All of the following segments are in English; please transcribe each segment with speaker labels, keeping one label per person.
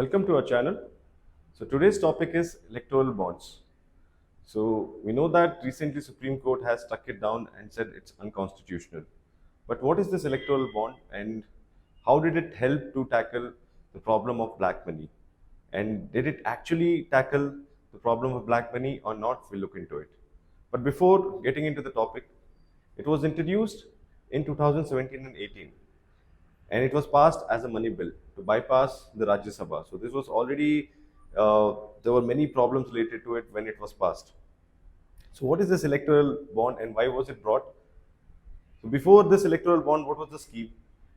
Speaker 1: Welcome to our channel. So today's topic is electoral bonds. So we know that recently Supreme Court has struck it down and said it's unconstitutional. But what is this electoral bond and how did it help to tackle the problem of black money? And did it actually tackle the problem of black money or not? We'll look into it. But before getting into the topic, it was introduced in 2017 and 18 and it was passed as a money bill to bypass the Rajya Sabha. So this was already, there were many problems related to it when it was passed. So what is this electoral bond and why was it brought? So before this electoral bond, what was the scheme?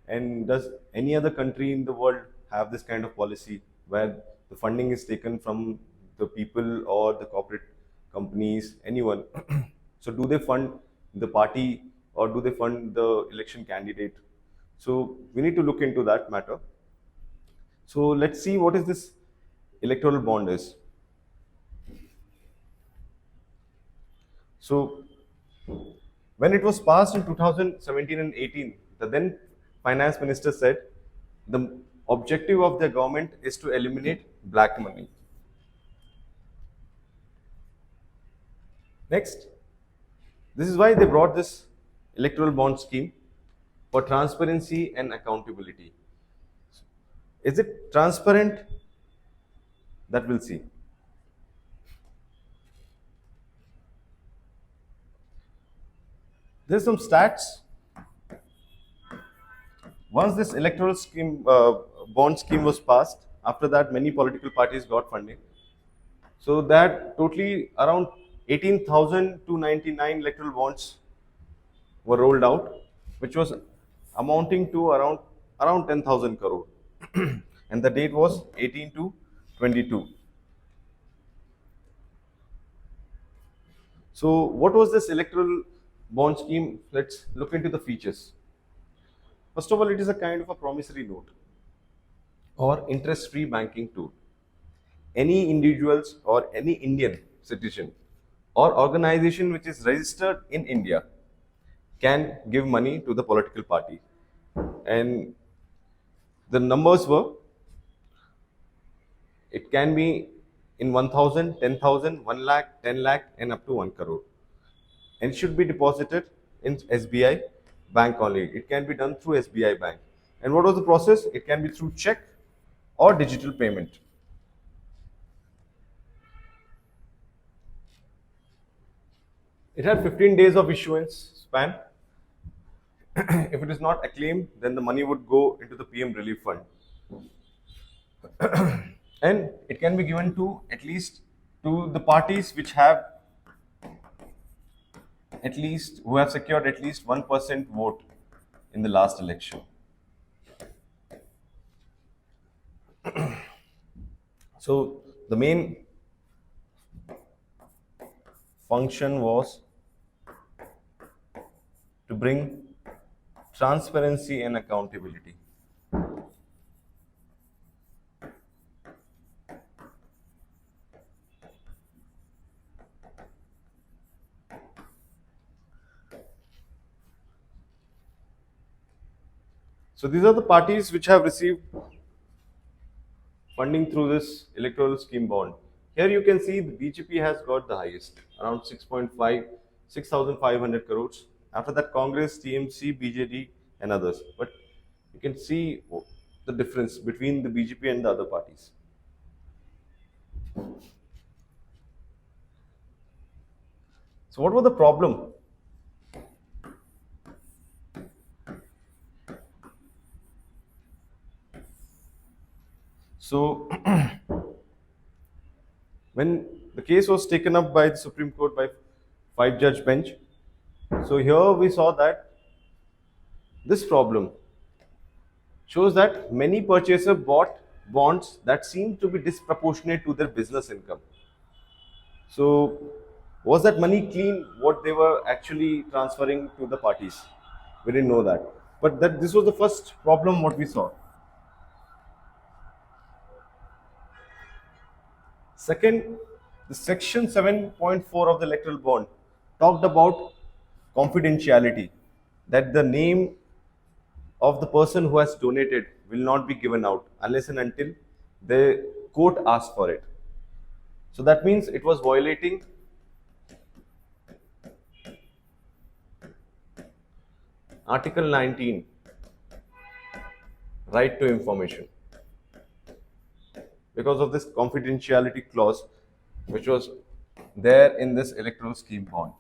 Speaker 1: And does any other country in the world have this kind of policy where the funding is taken from the people or the corporate companies, anyone? So do they fund the party or do they fund the election candidate? So we need to look into that matter. So let's see what is this electoral bond is. So when it was passed in 2017 and 18, the then finance minister said the objective of the government is to eliminate black money. Next, this is why they brought this electoral bond scheme for transparency and accountability. Is it transparent? That we'll see. There's some stats. Once this electoral scheme, bond scheme was passed, after that many political parties got funding. So that totally around 18,299 electoral bonds were rolled out, which was amounting to around 10,000 crore. And the date was 18 to 22. So what was this electoral bond scheme? Let's look into the features. First of all, it is a kind of a promissory note or interest-free banking tool. Any individuals or any Indian citizen or organization which is registered in India can give money to the political party. And the numbers were, it can be in 1,000, 10,000, 1 lakh, 10 lakh and up to 1 crore. And it should be deposited in SBI bank only. It can be done through SBI bank. And what was the process? It can be through check or digital payment. It had 15 days of issuance span. If it is not acclaimed, then the money would go into the PM relief fund. And it can be given to at least to the parties which have who have secured at least 1% vote in the last election. So the main function was to bring transparency and accountability. So these are the parties which have received funding through this electoral scheme bond. Here you can see the BJP has got the highest, around 6,500 crores. After that, Congress, TMC, BJD and others. But you can see the difference between the BJP and the other parties. So what was the problem? So when the case was taken up by the Supreme Court by 5-judge bench, so here we saw that this problem shows that many purchasers bought bonds that seemed to be disproportionate to their business income. So was that money clean, what they were actually transferring to the parties? We didn't know that. But this was the first problem what we saw. Second, the section 7.4 of the electoral bond talked about confidentiality, that the name of the person who has donated will not be given out unless and until the court asked for it. So that means it was violating Article 19, right to information, because of this confidentiality clause which was there in this electoral scheme bond.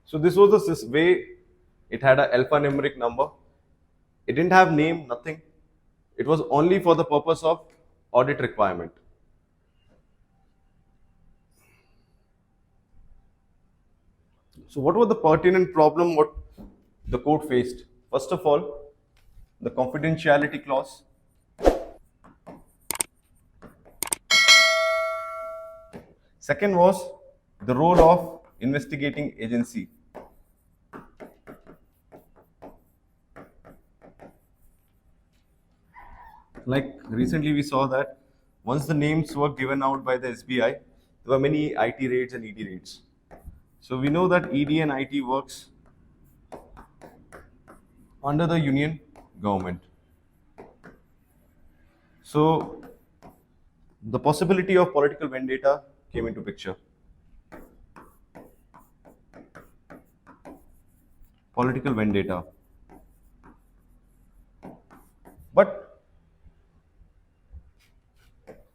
Speaker 1: So this was the way. It had an alphanumeric number. It didn't have name, nothing. It was only for the purpose of audit requirement. So what was the pertinent problem what the court faced? First of all, the confidentiality clause. Second was the role of investigating agency. Like recently we saw that once the names were given out by the SBI, there were many IT raids and ED raids. So we know that ED and IT works under the union government. So the possibility of political vendetta came into picture. Political vendetta. But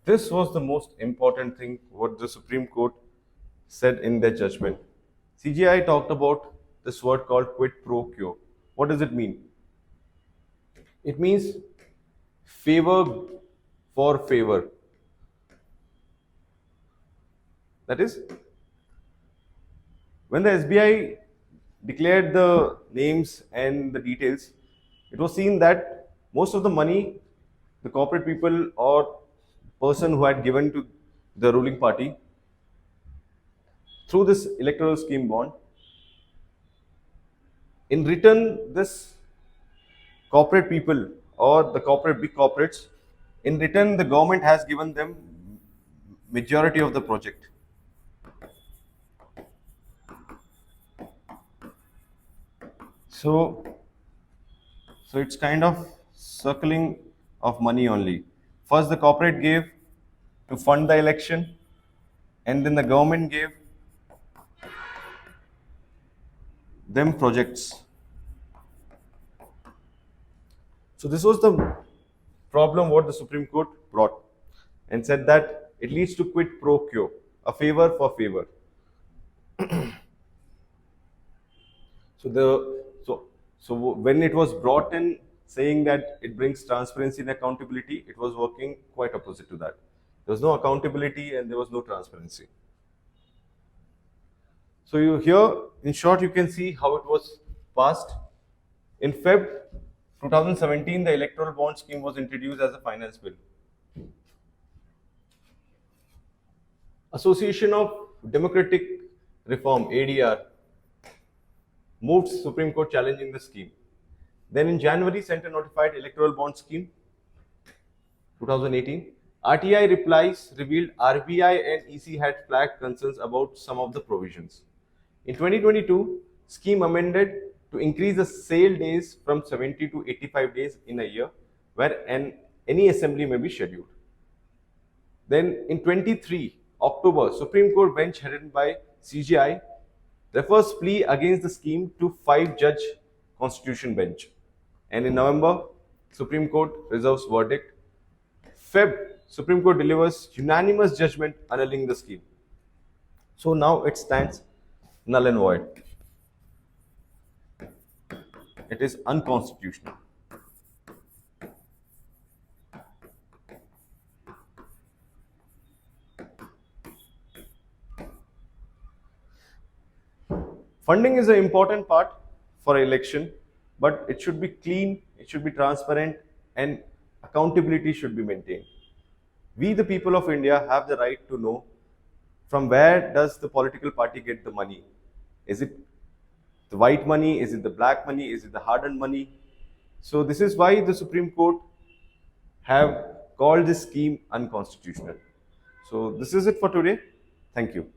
Speaker 1: this was the most important thing what the Supreme Court said in their judgment. CGI talked about this word called quid pro quo. What does it mean? It means favor for favor. That is, when the SBI declared the names and the details, it was seen that most of the money the corporate people or person who had given to the ruling party through this electoral scheme bond, in return this corporate people or the corporate big corporates, in return the government has given them majority of the project. So it's kind of circling of money only. First the corporate gave to fund the election, and then the government gave them projects. So this was the problem what the Supreme Court brought and said that it leads to quid pro quo, a favor for favor. So when it was brought in saying that it brings transparency and accountability, it was working quite opposite to that. There was no accountability and there was no transparency. So here, in short, you can see how it was passed. In Feb 2017, the electoral bond scheme was introduced as a finance bill. Association of Democratic Reform, ADR, moved Supreme Court challenging the scheme. Then in January, Centre notified electoral bond scheme 2018. RTI replies revealed RBI and EC had flagged concerns about some of the provisions. In 2022, scheme amended to increase the sale days from 70 to 85 days in a year, where any assembly may be scheduled. Then in 23 October, Supreme Court bench headed by CGI refers plea against the scheme to 5-judge Constitution bench. And in November, Supreme Court reserves verdict. Feb, Supreme Court delivers unanimous judgment annulling the scheme. So now it stands null and void. It is unconstitutional. Funding is an important part for election, but it should be clean, it should be transparent, and accountability should be maintained. We, the people of India, have the right to know from where does the political party get the money. Is it the white money? Is it the black money? Is it the hard-earned money? So this is why the Supreme Court have called this scheme unconstitutional. So this is it for today. Thank you.